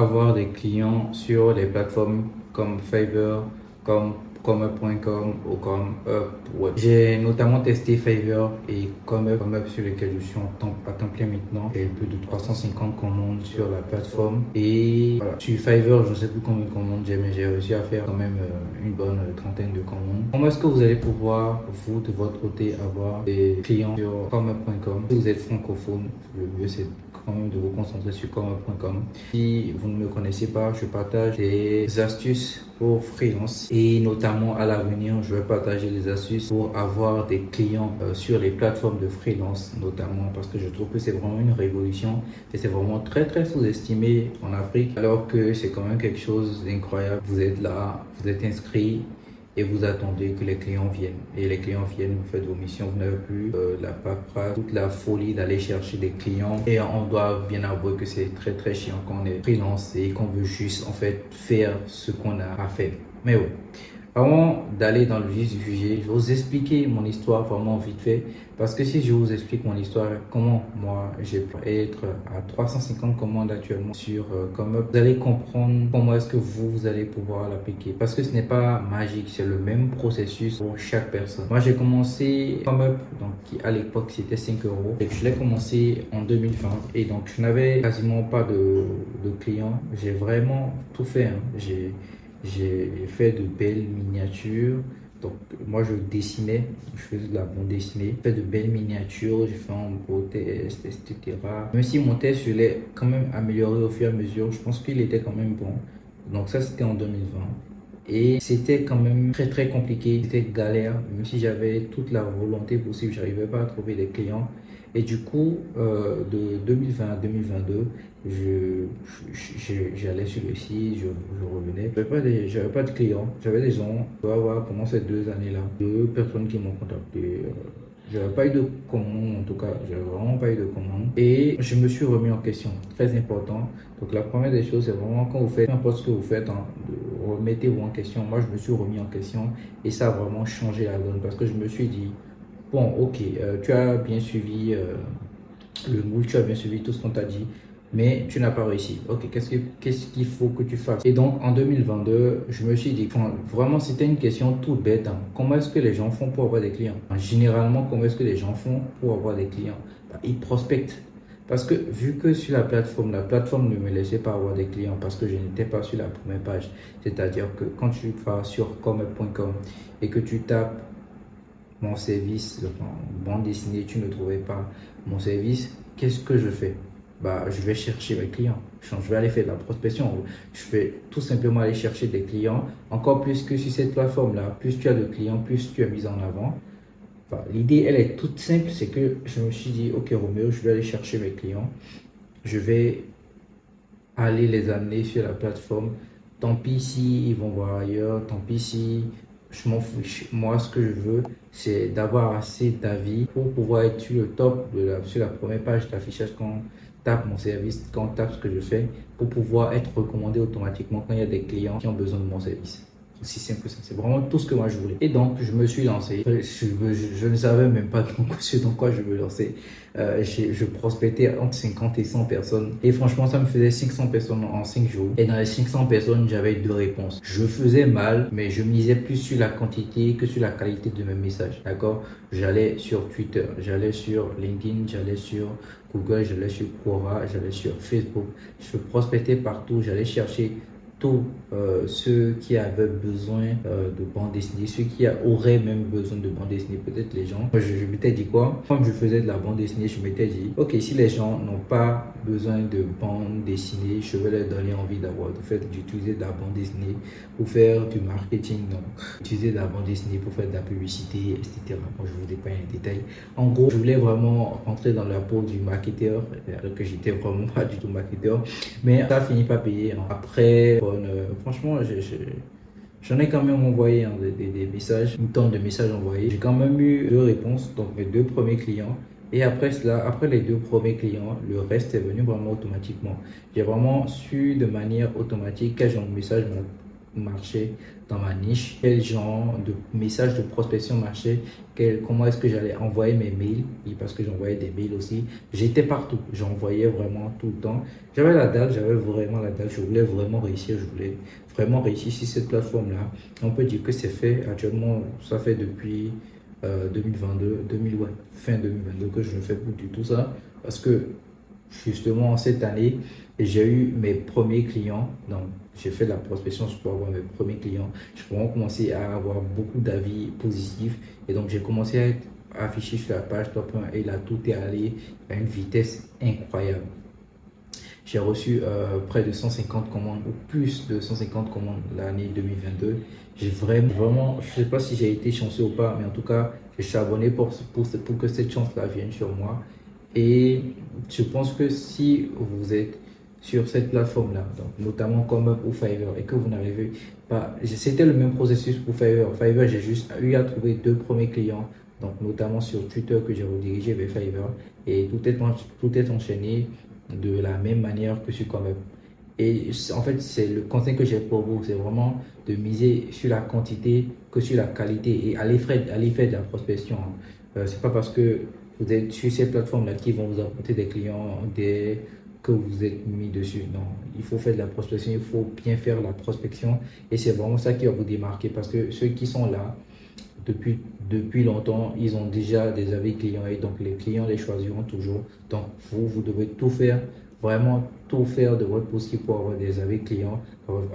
avoir des clients sur les plateformes comme Fiverr, comme Up.com ou comme Upwork. J'ai notamment testé Fiverr et comme Up sur lesquels je suis à temps plein maintenant. J'ai plus de 350 commandes sur la plateforme et voilà. Sur Fiverr, je ne sais plus combien de commandes j'ai, mais j'ai réussi à faire quand même une bonne trentaine de commandes. Comment est-ce que vous allez pouvoir, vous, de votre côté, avoir des clients sur Up.com? Si vous êtes francophone, le mieux c'est quand même de vous concentrer sur Up.com. Si vous ne me connaissez pas, je partage des astuces pour freelance et notamment à l'avenir, je vais partager des astuces pour avoir des clients sur les plateformes de freelance notamment parce que je trouve que c'est vraiment une révolution et c'est vraiment très sous-estimé en Afrique alors que c'est quand même quelque chose d'incroyable. Vous êtes là, vous êtes inscrit et vous attendez que les clients viennent. Et les clients viennent, vous faites vos missions, vous n'avez plus la paperasse, toute la folie d'aller chercher des clients. Et on doit bien avouer que c'est très chiant quand on est freelance et qu'on veut juste en fait faire ce qu'on a à faire. Mais bon. Avant d'aller dans le vif du sujet, je vais vous expliquer mon histoire vraiment vite fait. Parce que si je vous explique mon histoire, comment moi j'ai pu être à 350 commandes actuellement sur ComeUp, vous allez comprendre comment est-ce que vous allez pouvoir l'appliquer. Parce que ce n'est pas magique, c'est le même processus pour chaque personne. Moi j'ai commencé ComeUp, donc qui à l'époque c'était 5 euros. Et je l'ai commencé en 2020 et donc je n'avais quasiment pas de clients. J'ai vraiment tout fait, hein. J'ai fait de belles miniatures. Donc, moi, je dessinais, je faisais de la bande dessinée. J'ai fait de belles miniatures, j'ai fait un beau test, etc. Même si mon test, je l'ai quand même amélioré au fur et à mesure, je pense qu'il était quand même bon. Donc, ça, c'était en 2020. Et c'était quand même très compliqué, c'était galère, même si j'avais toute la volonté possible, j'arrivais pas à trouver des clients. Et du coup, de 2020 à 2022, j'allais sur le site, je revenais. J'avais pas de clients, j'avais des gens, on va voir pendant ces 2 années-là, 2 personnes qui m'ont contacté. J'avais pas eu de commande, en tout cas, j'avais vraiment pas eu de commande. Et je me suis remis en question, très important. Donc la première des choses, c'est vraiment quand vous faites n'importe ce que vous faites, hein, remettez-vous en question. Moi, je me suis remis en question et ça a vraiment changé la donne parce que je me suis dit, bon, ok, tu as bien suivi le moule, tu as bien suivi tout ce qu'on t'a dit, mais tu n'as pas réussi. Ok, qu'est-ce qu'il faut que tu fasses? Et donc, en 2022, je me suis dit, vraiment, c'était une question toute bête, hein. Comment est-ce que les gens font pour avoir des clients? Généralement, comment est-ce que les gens font pour avoir des clients? Ils prospectent. Parce que vu que sur la plateforme ne me laissait pas avoir des clients parce que je n'étais pas sur la première page. C'est-à-dire que quand tu vas sur come.com et que tu tapes mon service, bande dessinée, tu ne trouvais pas mon service, qu'est-ce que je fais? Je vais chercher mes clients. Je vais aller faire de la prospection. Je vais tout simplement aller chercher des clients. Encore plus que sur cette plateforme-là, plus tu as de clients, plus tu es mis en avant. L'idée, elle est toute simple, c'est que je me suis dit, ok Roméo, je vais aller chercher mes clients. Je vais aller les amener sur la plateforme. Tant pis si ils vont voir ailleurs, tant pis si je m'en fiche. Moi, ce que je veux, c'est d'avoir assez d'avis pour pouvoir être sur le top sur la première page d'affichage quand on tape mon service, quand on tape ce que je fais, pour pouvoir être recommandé automatiquement quand il y a des clients qui ont besoin de mon service. Aussi simple que ça, c'est vraiment tout ce que moi je voulais. Et donc, je me suis lancé. Je ne savais même pas dans quoi je me lançais. Je prospectais entre 50 et 100 personnes. Et franchement, ça me faisait 500 personnes en 5 jours. Et dans les 500 personnes, j'avais 2 réponses. Je faisais mal, mais je misais plus sur la quantité que sur la qualité de mes messages. D'accord? J'allais sur Twitter, j'allais sur LinkedIn, j'allais sur Google, j'allais sur Quora, j'allais sur Facebook. Je prospectais partout, j'allais chercher tous ceux qui avaient besoin de bande dessinée, ceux qui auraient même besoin de bande dessinée, peut-être les gens. Je m'étais dit quoi? Comme je faisais de la bande dessinée, je m'étais dit, ok, si les gens n'ont pas besoin de bande dessinée, je vais leur donner envie d'utiliser de la bande dessinée pour faire du marketing, donc utiliser de la bande dessinée pour faire de la publicité, etc. Bon, je vous dépeins les détails. En gros, je voulais vraiment rentrer dans la peau du marketeur, alors que j'étais vraiment pas du tout marketeur, mais ça finit pas payer, hein. Après, franchement, j'en ai quand même envoyé, hein, des messages, une tonne de messages envoyés. J'ai quand même eu 2 réponses, donc mes 2 premiers clients. Et après cela, après les 2 premiers clients, le reste est venu vraiment automatiquement. J'ai vraiment su de manière automatique quel genre de message marchait dans ma niche, quel genre de message de prospection marchait, comment est-ce que j'allais envoyer mes mails, oui, parce que j'envoyais des mails aussi. J'étais partout, j'envoyais vraiment tout le temps. J'avais la dalle, j'avais vraiment la dalle, je voulais vraiment réussir, je voulais vraiment réussir sur cette plateforme-là. On peut dire que c'est fait actuellement, ça fait depuis 2022, ouais, fin 2022 que je ne fais plus du tout ça, parce que justement cette année, j'ai eu mes premiers clients. Donc, j'ai fait de la prospection pour avoir mes premiers clients. J'ai vraiment commencé à avoir beaucoup d'avis positifs. Et donc, j'ai commencé à être affiché sur la page top 1 et là, tout est allé à une vitesse incroyable. J'ai reçu près de 150 commandes ou plus de 150 commandes l'année 2022. J'ai vraiment, je ne sais pas si j'ai été chanceux ou pas, mais en tout cas, j'ai charbonné pour que cette chance-là vienne sur moi. Et je pense que si vous êtes sur cette plateforme-là, donc notamment comme pour Fiverr, et que vous n'arrivez pas, c'était le même processus pour Fiverr. Fiverr, j'ai juste eu à trouver 2 premiers clients, donc notamment sur Twitter que j'ai redirigé vers Fiverr, et tout est enchaîné de la même manière que sur Comeup. Et en fait, c'est le conseil que j'ai pour vous, c'est vraiment de miser sur la quantité que sur la qualité et aller faire de la prospection. C'est pas parce que vous êtes sur ces plateformes-là qui vont vous apporter des clients que vous êtes mis dessus. Non, il faut faire de la prospection, il faut bien faire la prospection et c'est vraiment ça qui va vous démarquer parce que ceux qui sont là depuis longtemps, ils ont déjà des avis clients et donc les clients les choisiront toujours. Donc vous devez tout faire, vraiment tout faire de votre possible pour avoir des avis clients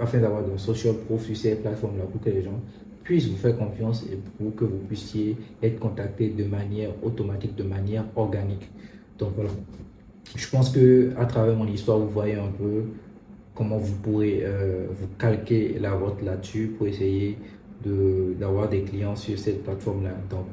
afin d'avoir de social proof sur ces plateformes-là pour que les gens puissent vous faire confiance et pour que vous puissiez être contacté de manière automatique, de manière organique. Donc voilà. Je pense que à travers mon histoire, vous voyez un peu comment vous pourrez vous calquer la vôtre là-dessus pour essayer d'avoir des clients sur cette plateforme-là. Donc,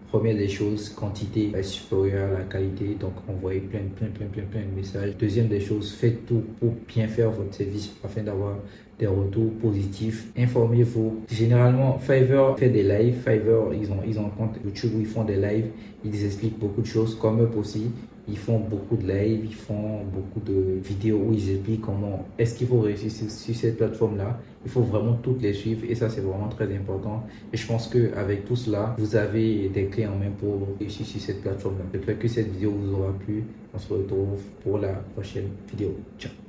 première des choses, quantité est supérieure à la qualité, donc envoyez plein de messages. Deuxième des choses, faites tout pour bien faire votre service afin d'avoir des retours positifs. Informez-vous. Généralement, Fiverr fait des lives. Fiverr, ils ont un compte YouTube où ils font des lives. Ils expliquent beaucoup de choses, comme eux aussi. Ils font beaucoup de lives, ils font beaucoup de vidéos où ils expliquent comment est-ce qu'il faut réussir sur cette plateforme-là. Il faut vraiment toutes les suivre et ça, c'est vraiment très important. Et je pense qu'avec tout cela, vous avez des clés en main pour réussir sur cette plateforme-là. J'espère que cette vidéo vous aura plu. On se retrouve pour la prochaine vidéo. Ciao.